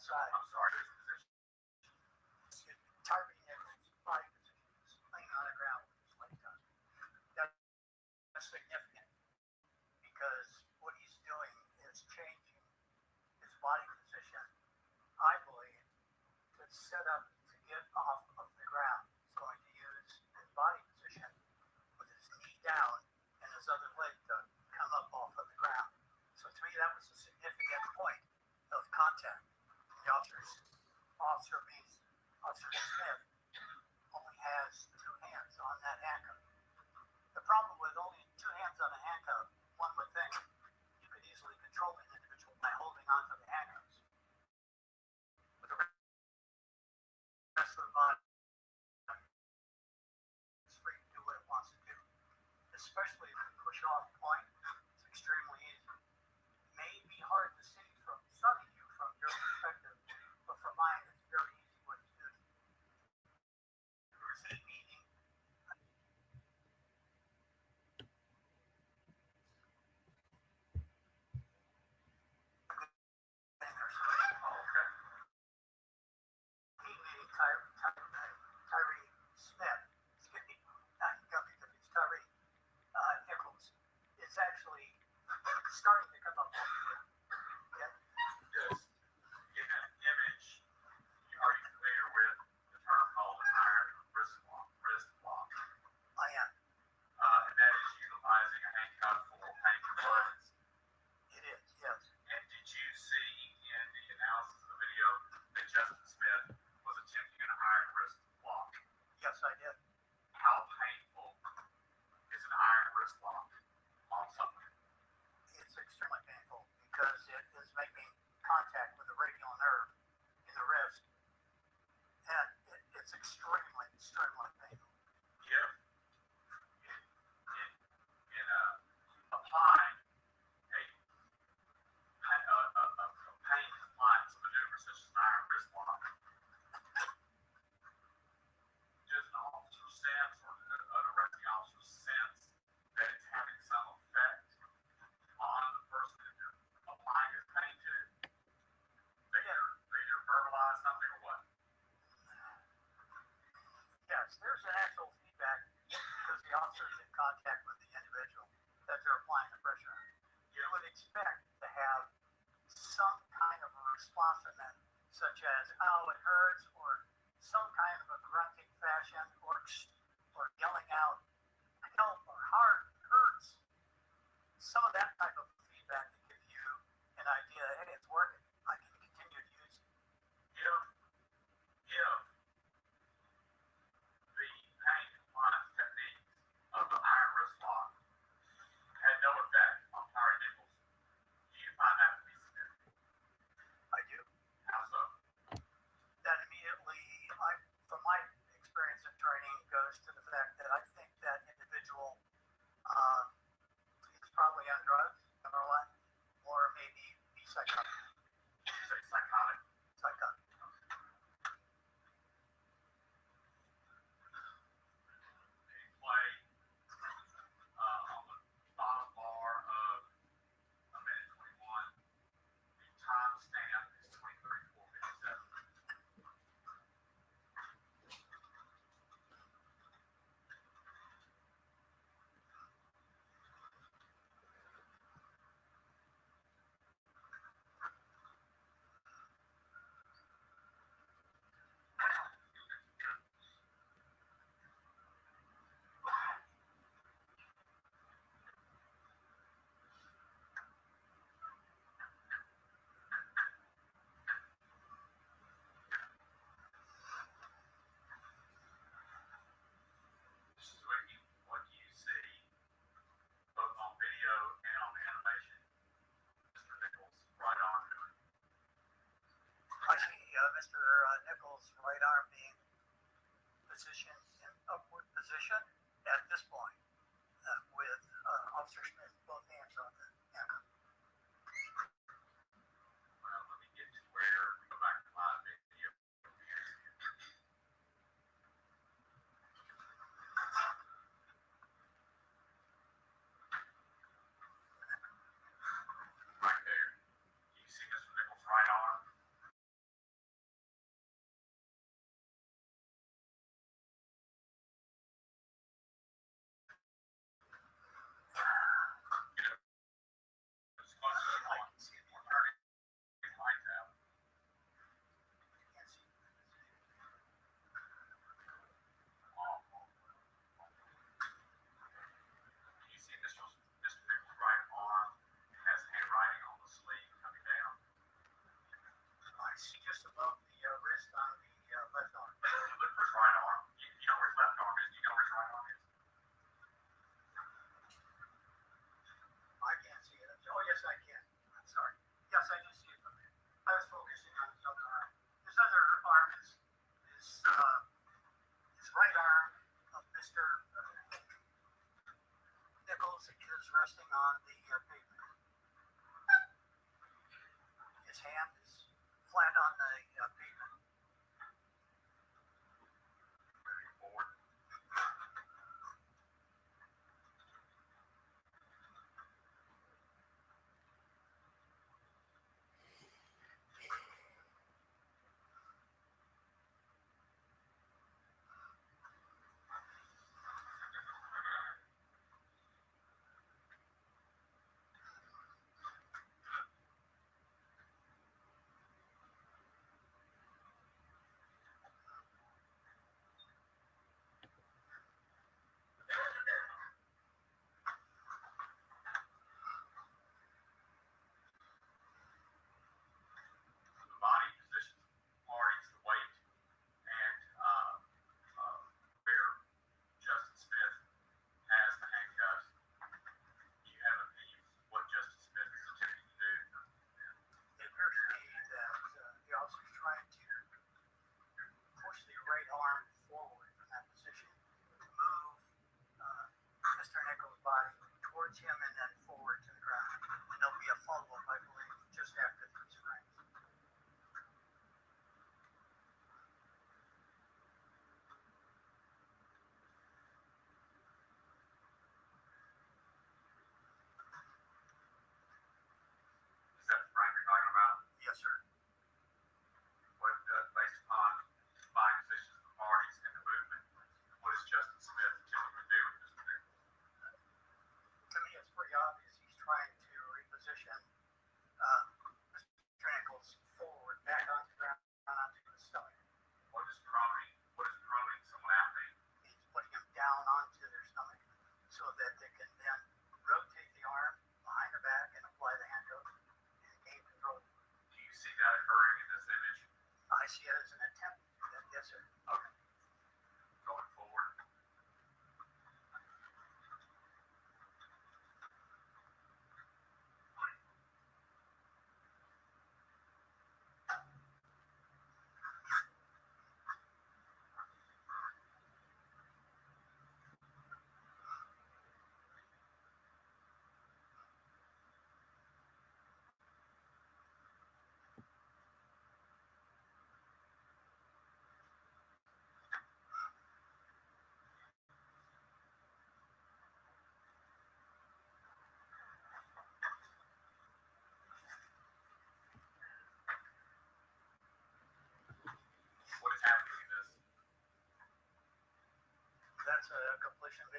side. I'm sorry, his position. Tyre Nichols' body position is laying on the ground with his legs up. That's significant because what he's doing is changing his body position, I believe, to set up to get off of the ground. He's going to use his body position with his knee down and his other leg to come up off of the ground. So to me, that was a significant point of contact. The Officer Smith only has two hands on that handcuff. The problem with only two hands on a handcuff, one would think you could easily control an individual by holding onto the handcuffs. But the rest of the body is free to do what it wants to do. Especially if you push off point, it's extremely easy. It may be hard to see from some of you from your perspective, but from mine, it's very easy what he's doing. Is it meaning? Tyre Smith, excuse me, not Guppy, it's Tyre Nichols. It's actually starting to come up. Yeah. Yes. In that image, are you familiar with the term called an iron wrist lock? I am. And that is utilizing a handcuff for pain compliance. It is, yes. And did you see in the analysis of the video that Justin Smith was attempting an iron wrist lock? Yes, I did. How painful is an iron wrist lock on someone? It's extremely painful because it is making contact with the radial nerve in the wrist. And it's extremely, extremely painful. If in applying a pain compliance maneuver such as an iron wrist lock, does an officer sense or an arresting officer sense that it's having some effect on the person that you're applying his pain to? They either verbalize something or what? Yes, there's an actual feedback because the officer is in contact with the individual that they're applying the pressure on. You would expect to have some kind of a response in that, such as, oh, it hurts, or some kind of a grunting fashion, or yelling out, help, or heart hurts. Some of that type of feedback to give you an idea, hey, it's working. I can continue to use it. If the pain compliance techniques of the iron wrist lock had no effect on Tyre Nichols, do you find that to be significant? I do. How so? That immediately, from my experience and training, goes to the fact that I think that individual is probably on drugs, number one, or maybe be psychotic. Did you say psychotic? Psychotic. Did he play on the bottom bar of a minute 21? The timestamp is 23:457. This is what you see both on video and on animation. Mr. Nichols' right arm doing. I see Mr. Nichols' right arm being positioned in upward position at this point with Officer Smith both hands on the handcuff. Well, let me get to where we go back to my video. Right there. You see Mr. Nichols' right arm?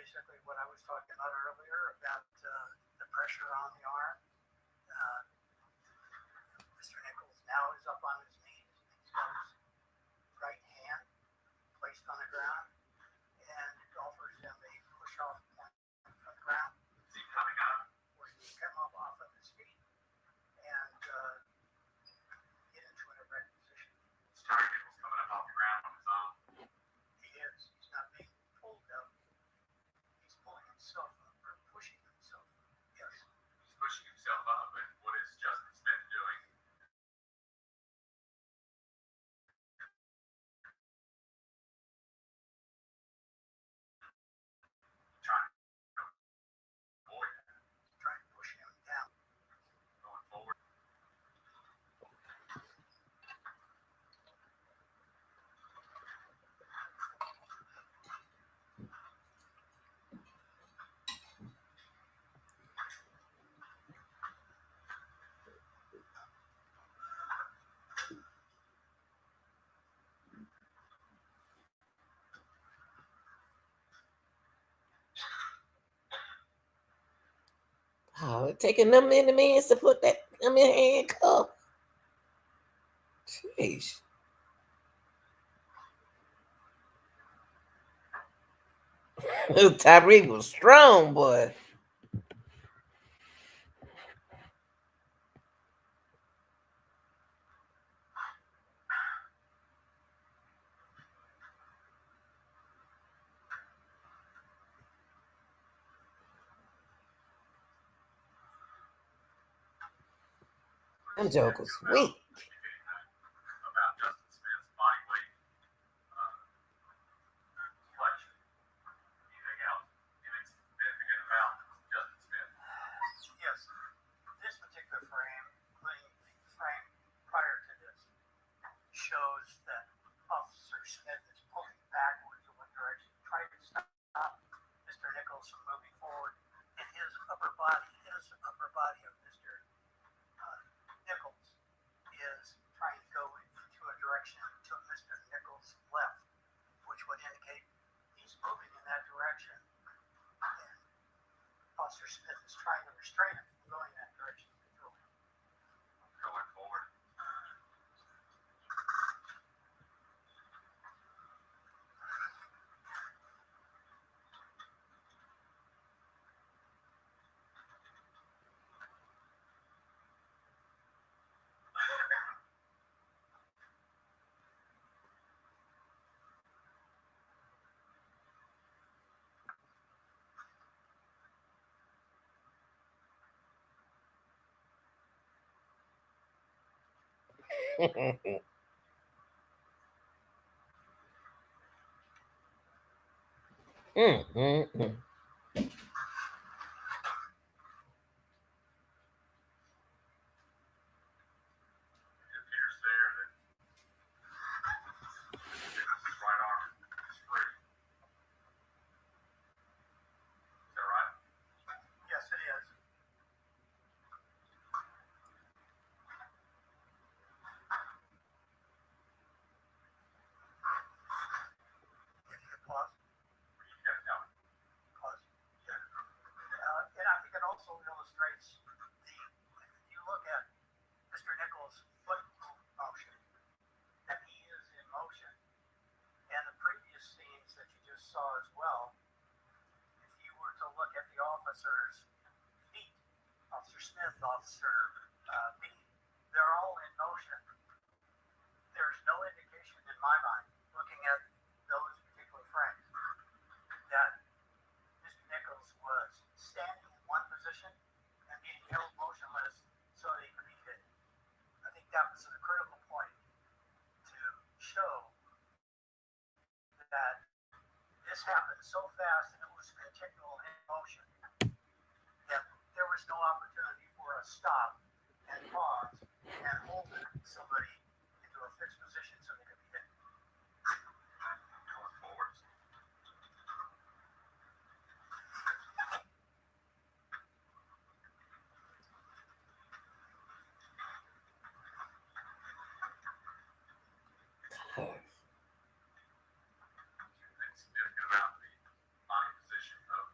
basically what I was talking about earlier about the pressure on the arm. Mr. Nichols now is up on his knees. He's got his right hand placed on the ground and offers him a push-off point from the ground. Is he coming up? Where he can come up off of his feet and get into an erect position. Is Tyre Nichols coming up off the ground on his own? He is. He's not being pulled up. He's pulling himself up or pushing himself up. Yes. He's pushing himself up, and what is Justin Smith doing? Trying to avoid that, Trying to push him down. going forward. Oh, taking them many minutes to put that in handcuff. Jeez. Tyreek was strong, boy. Them jokers weak. About Justin Smith's body weight flexion. Anything else? Anything significant about Justin Smith? Yes. This particular frame, including the frame prior to this, shows that Officer Smith is pulling backwards in one direction, trying to stop Mr. Nichols from moving forward. And his upper body of Mr. Nichols is trying to go into a direction to Mr. Nichols' left, which would indicate he's moving in that direction. And Officer Smith is trying to restrain him from going that direction. Going forward. Mm. It appears there that Nichols' right arm is free. Is that right? Yes, it is. If you could pause. You got to tell me. Pause. And I think it also illustrates you look at Mr. Nichols' foot motion, that he is in motion, and the previous scenes that you just saw as well. If you were to look at the officer's feet, Officer Smith, Officer Bean, they're all in motion. There's no indication in my mind, looking at those particular frames, that Mr. Nichols was standing in one position and being held motionless so that he could be hit. I think that was a critical point to show that this happened so fast and it was continual in motion that there was no opportunity for a stop and pause and hold somebody into a fixed position so they could be hit. Going forward. Anything significant about the body position of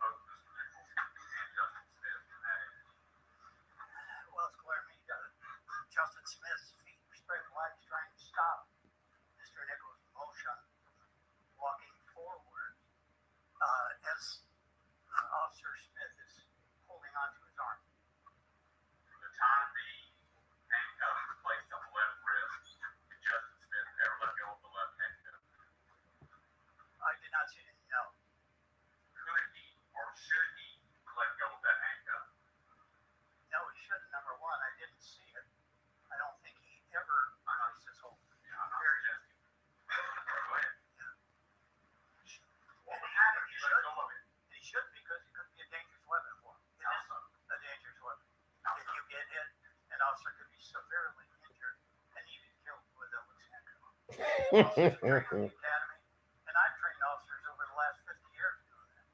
officers are trained in the academy, and I've trained officers over the last 50 years doing that.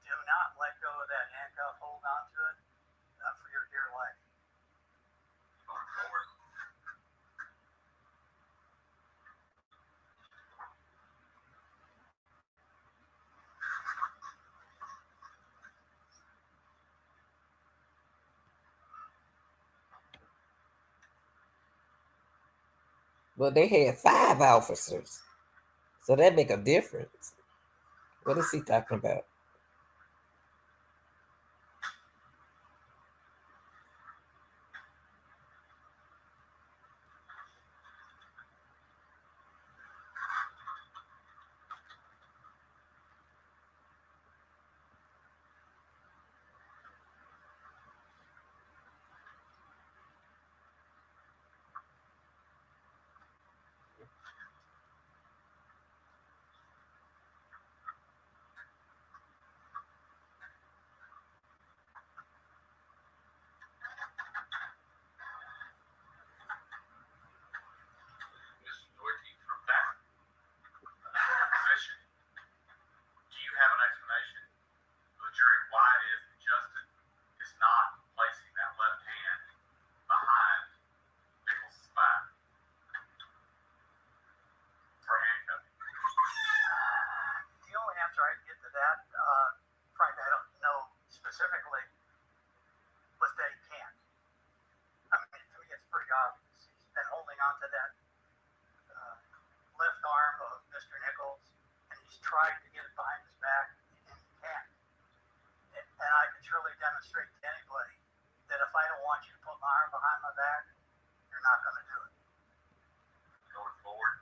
Do not let go of that handcuff. Hold on to it for your dear life. Going forward. Well, they had 5 officers, so that make a difference. What is he talking about? Mr. Doherty, from that position, do you have an explanation for the jury why it is that Justin is not placing that left hand behind Nichols' back for handcuffing? The only answer I can get to that, frankly, I don't know specifically, but they can't. I mean, to me, it's pretty obvious. He's been holding on to that left arm of Mr. Nichols, and he's tried to get it behind his back, and he can't. And I can surely demonstrate to anybody that if I don't want you to put my arm behind my back, you're not going to do it. Going forward.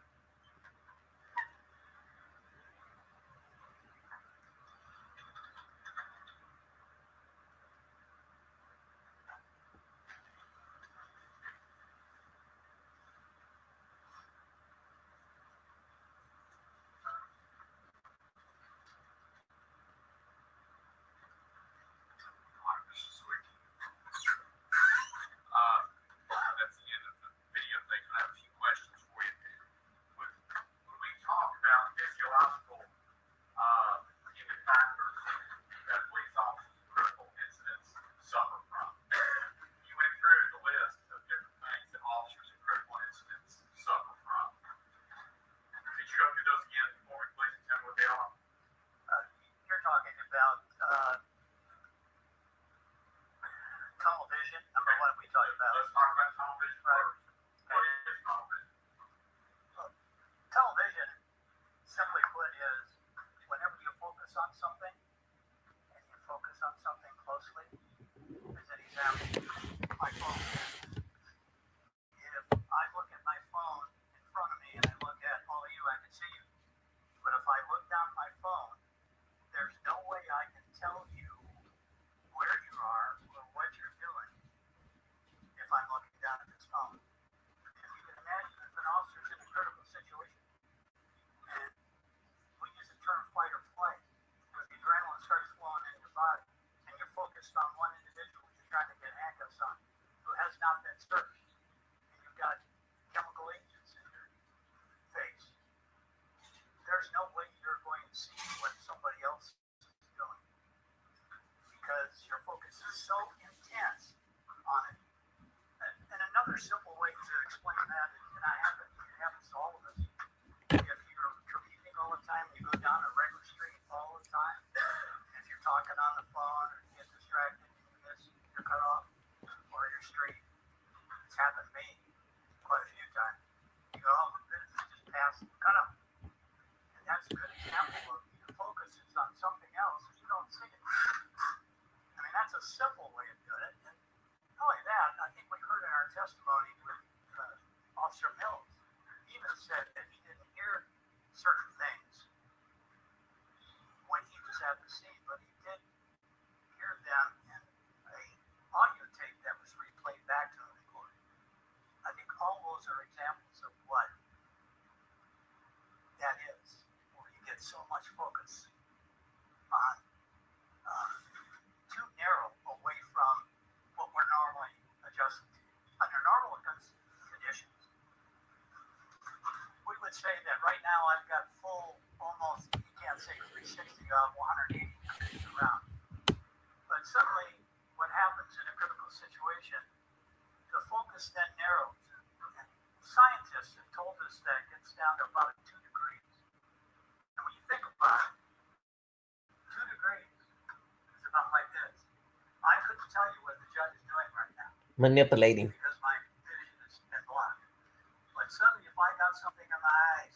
All right, Mr. Sweet. That's the end of the video thing. I have a few questions for you. When we talk about physiological human factors that police officers in critical incidents suffer from, you went through the list of different things that officers in critical incidents suffer from. Could you go through those again for me, please, and tell me what they are? You're talking about tunnel vision. Number one, we talked about. Let's talk about tunnel vision first. What is tunnel vision? Tunnel vision, simply put, is whenever you focus on something and you focus on something closely. As an example, my phone. If I look at my phone in front of me and I look at all of you, I can see you. But if I look down my phone, there's no way I can tell you where you are or what you're doing if I'm looking down at this phone. If you can imagine if an officer's in a critical situation, and we use the term fight or flight, where the adrenaline starts flowing in your body, and you're focused on one individual you're trying to get handcuffs on, who has not been searched, and you've got chemical agents in your face. There's no way you're going to see what somebody else is doing because your focus is so intense on it. And another simple way to explain that, and it happens to all of us, if you're commuting all the time, you go down a regular street all the time, if you're talking on the phone or you get distracted and you miss your cutoff or your street, it's happened to me quite a few times. You go, oh my goodness, I just passed the cutoff. And that's a good example of your focus is on something else and you don't see it. I mean, that's a simple way of doing it. And not only that, I think we heard in our testimony with Officer Mills, he even said that he didn't hear certain things when he was at the scene, but he did hear them in a audio tape that was replayed back to him in court. I think all those are examples of what that is, where you get so much focus on too narrow away from what we're normally adjusted to. Under normal conditions, we would say now I've got full, almost, you can't say 360, 180 degrees around. But suddenly, what happens in a critical situation, the focus then narrows. Scientists have told us that it gets down to about 2 degrees. And when you think about it, 2 degrees is about like this. I couldn't tell you what the judge is doing right now. Manipulating. Because my vision has been blocked. But suddenly, if I got something in my eyes,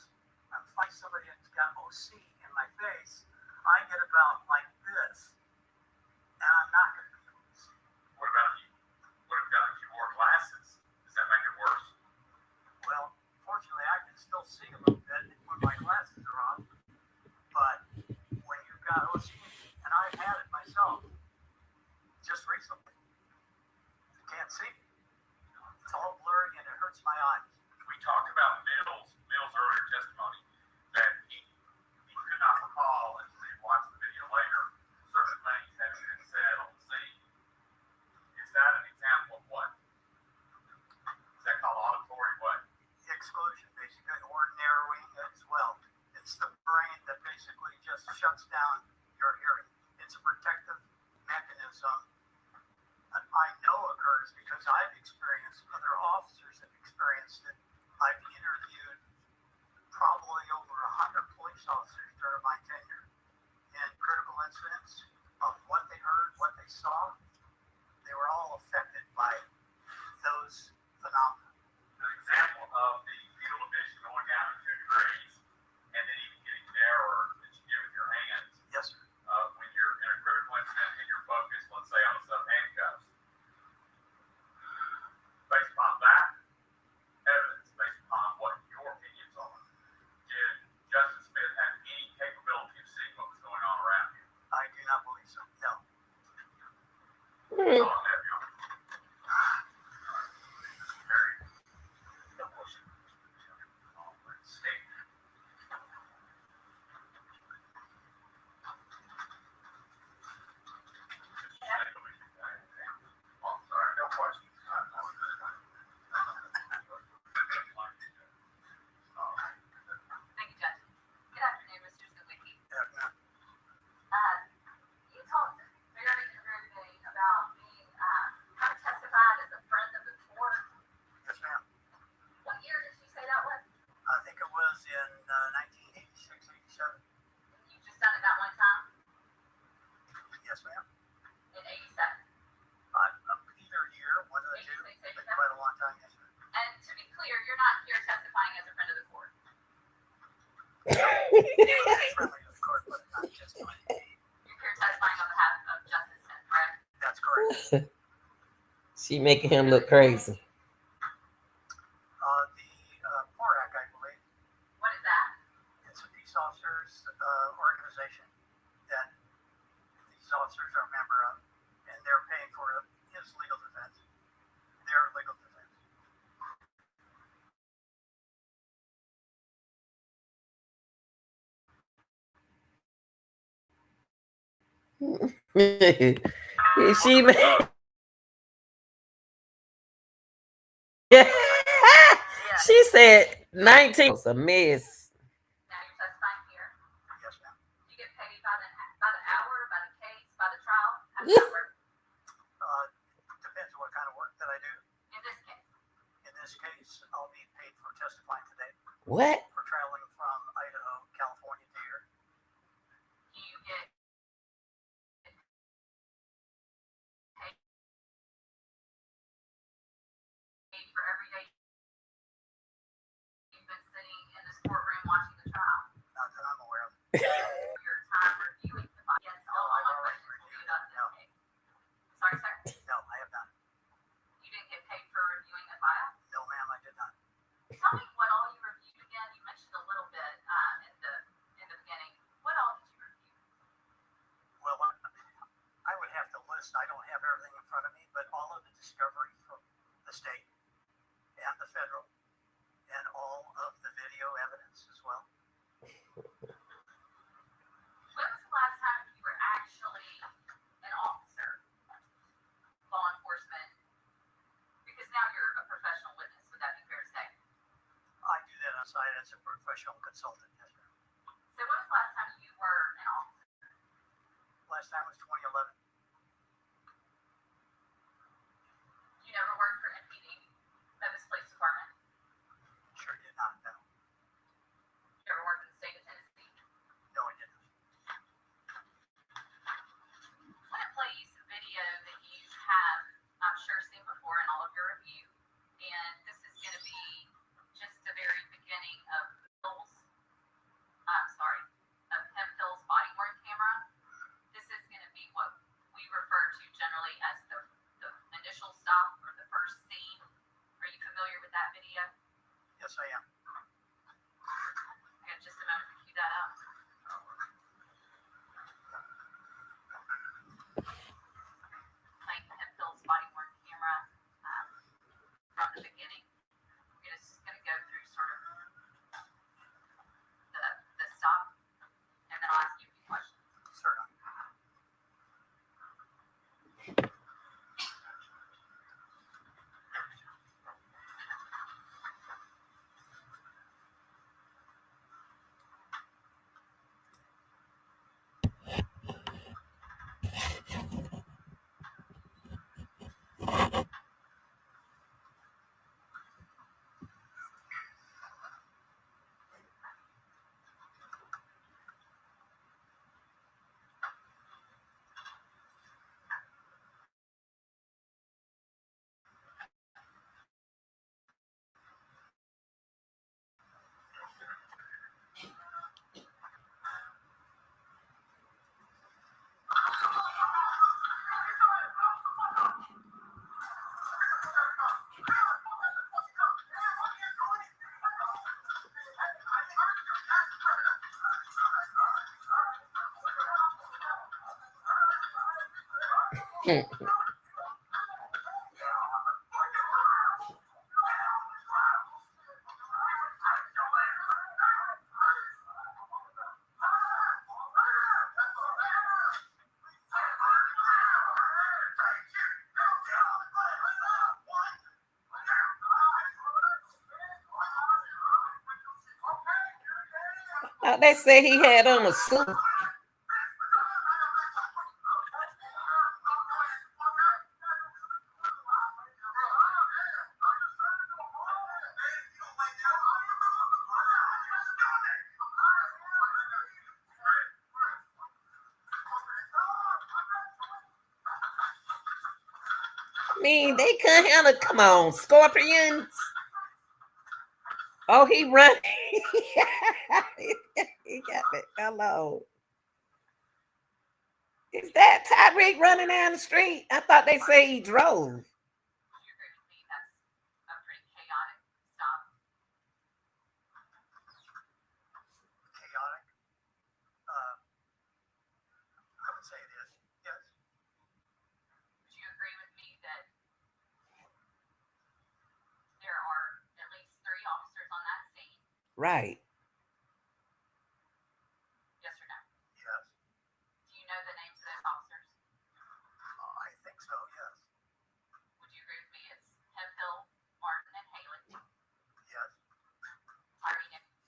I'm fighting somebody that's got OC in my face, I get about like this. And I'm not going to be able to see. What about if you wore glasses? Does that make it worse? Well, fortunately, I can still see a little bit when my glasses are on. But when you've got OC, and I've had it myself, just recently, you can't see. It's all blurry and it hurts my eyes. We talked about Nichols' earlier testimony that he could not recall until he watched the video later certain things that had been said on the scene. Is that an example of what? Is that called auditory what? Exclusion, basically, or narrowing as well. It's the brain that basically just shuts down your hearing. It's a protective mechanism that I know occurs because I've experienced, other officers have experienced it. I've interviewed probably over 100 police officers during my tenure, and critical incidents of what they heard, what they saw, they were all affected by those phenomena. The example of the field of vision going down to 2 degrees and then even getting narrower that you do with your hands. Yes, sir. When you're in a critical incident and you're focused, let's say on some handcuffs. Based upon that evidence, based upon what your opinions are, did Justice Smith have any capability of seeing what was going on around you? I do not believe so. No. Hmm. Oh, there you are. Very state. Oh, sorry, no questions. Thank you, Judge. Good afternoon, Mr. Sawicki. Yeah, You talked very, very beginning about being testified as a friend of the court. yes, ma'am. What year did you say that was? I think it was in 1986, 87. You just done it that one time Yes, ma'am. in 87. Either year, one of the two. 86, It's been 87. quite a long time, yes, sir. And to be clear, you're not here testifying as a friend of the court. Friendly, of course, but not just like You're here testifying on behalf of Justice Smith, correct? that's correct. She making him look crazy. The PORAC, I believe, What is that? it's a peace officers organization that these officers are a member of, and they're paying for his legal defense, their legal defense. She made. Yeah. She said 19 was a mess. Now you're testifying here. Yes, ma'am. You get paid by the hour, by the case, by the trial. How does that work? Depends what kind of work that I do. In this case, In this case, I'll be paid for testifying today, What? for traveling from Idaho, California to here. you get paid for every day you've been sitting in this courtroom watching the trial. Not that I'm aware of. Your time reviewing the file. Yes, all my questions will be about this case. Sorry, sir. No, I have not. You didn't get paid for reviewing the file. No, ma'am, I did not. Tell me what all you reviewed again. You mentioned a little bit in the beginning. What all did you review? Well, I would have to list. I don't have everything in front of me, but all of the discovery from the state and So when was the last time you were an officer? Last time was 2011. You never worked for MPD, Memphis Police Department? Sure did not, no. You ever worked in the state of Tennessee? No, I didn't. I'm going to play you some video that you have, I'm sure, seen before in all of your review. And this is going to be just the very beginning of Hempel's body-worn camera. This is going to be what we refer to generally as the initial stop or the first scene. Are you familiar with that video? Yes, I am. I got just a moment to cue that up. Playing Hempel's body-worn camera from the beginning. We're just going to go through sort of the stop, and then I'll ask you a few questions. Certainly. They say he had on a suit. I mean, they couldn't handle. Come on, scorpions. Oh, he run. He got it. Hello. Is that Tyreek running down the street? I thought they say he drove. Would you agree with me that's a pretty chaotic stop? Chaotic. I would say it is. Yes. Would you agree with me that there are at least 3 officers on that scene? Right. Yes or no? Yes. Do you know the names of those officers? I think so, yes. Would you agree with me it's Hemphill, Martin, and Haley? Yes. Tyre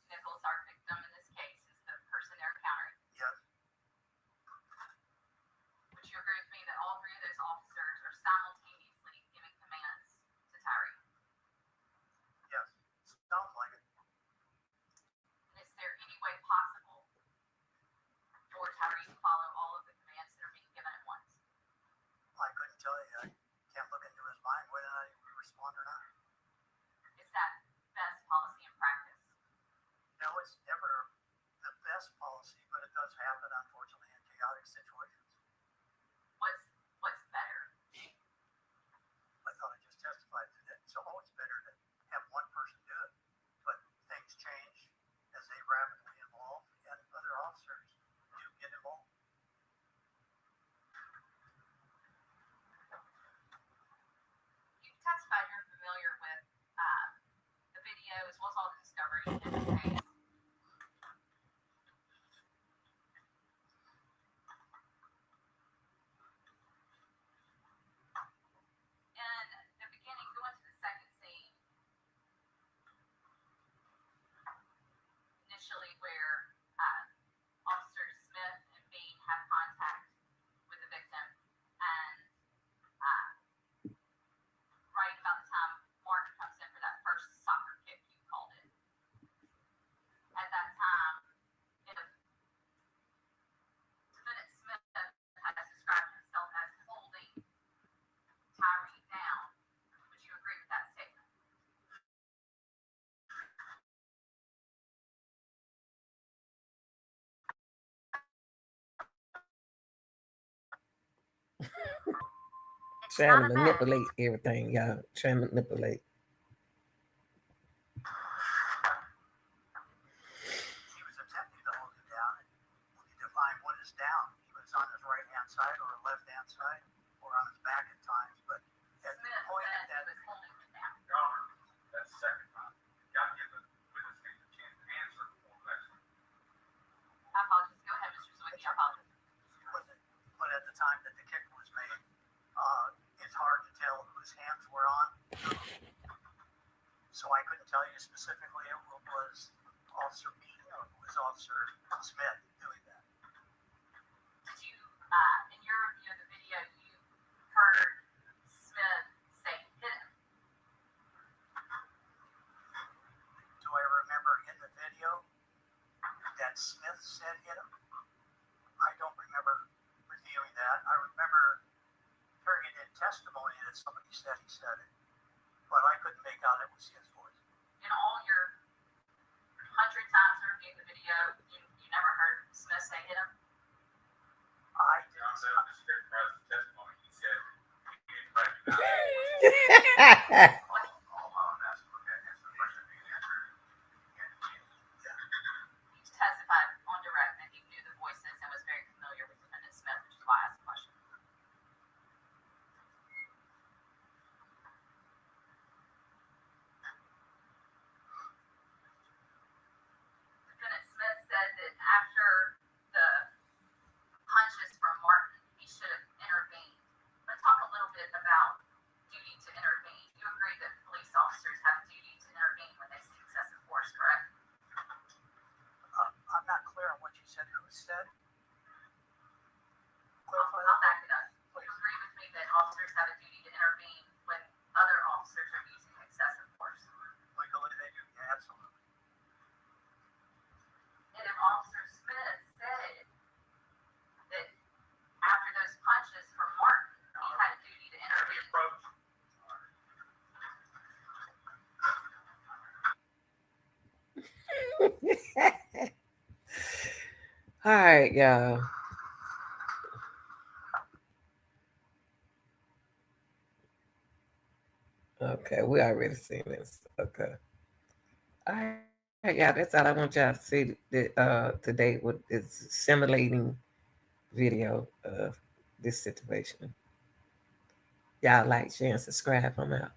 Nichols, our victim in this case, is the person they're encountering. Yes. Would you agree with me that all 3 of those officers are simultaneously giving commands to Tyre? Yes. Sounds like it. And is there any way possible for Tyre to follow all of the commands that are being given at once? I couldn't tell you. I can't look into his mind whether or not he would respond or not. Is that best policy and practice? No, it's never the best policy, but it does happen, unfortunately, in chaotic situations. What's better? I thought I just testified to that. It's always better to have one person do it, but things change as they rapidly evolve, and other officers do get involved. You testified you're familiar with the video as well as all the discovery in the case. In the beginning, going to the second scene, initially where Trying Not to a bad. manipulate everything, y'all. Trying to manipulate. He was attempting to hold him down, and we need to find what is down. He was on his right hand side or left hand side or on his back at times, but at the Smith point said that he was holding him down. Your Honor, that's the second time. You gotta give the witness stand a chance to answer before the next one. I apologize. Go ahead, Mr. Zwicky. I apologize. but at the time that the kick was made, it's hard to tell whose hands were on. So I couldn't tell you specifically it was Officer Beaton or it was Officer Smith doing that. Did you, in your review of the video, you heard Smith say hit him? Do I remember in the video that Smith said hit him? I don't remember reviewing that. I remember hearing in testimony that somebody said he said it, but I couldn't make out it was his voice. In all your 100 times reviewing the video, you never heard Smith say hit him? I Your Honor, didn't. that was Mr. President's testimony. He said he didn't recognize it. All I'm asking for that answer, the question being answered. He testified on direct that he knew the voices and was very familiar with Defendant Smith, which is why I asked the question. Defendant Smith said that after the punches from Martin, he should have intervened. Let's talk a little bit about duty to intervene. You agree that police officers have a duty to intervene when they see excessive force, correct? I'm not clear on what you said. Who said? Clarify I'll that. back it up. You agree with me that officers have a duty to intervene when other officers are using excessive force? Legally, they do. Yeah, absolutely. And if Officer Smith said that after those punches from Martin, he had a duty to Every intervene. approach, All right, y'all. Okay, we already seen this. Okay. All right, y'all. That's all I want y'all to see today with this simulating video of this situation. Y'all like, share, and subscribe. I'm out.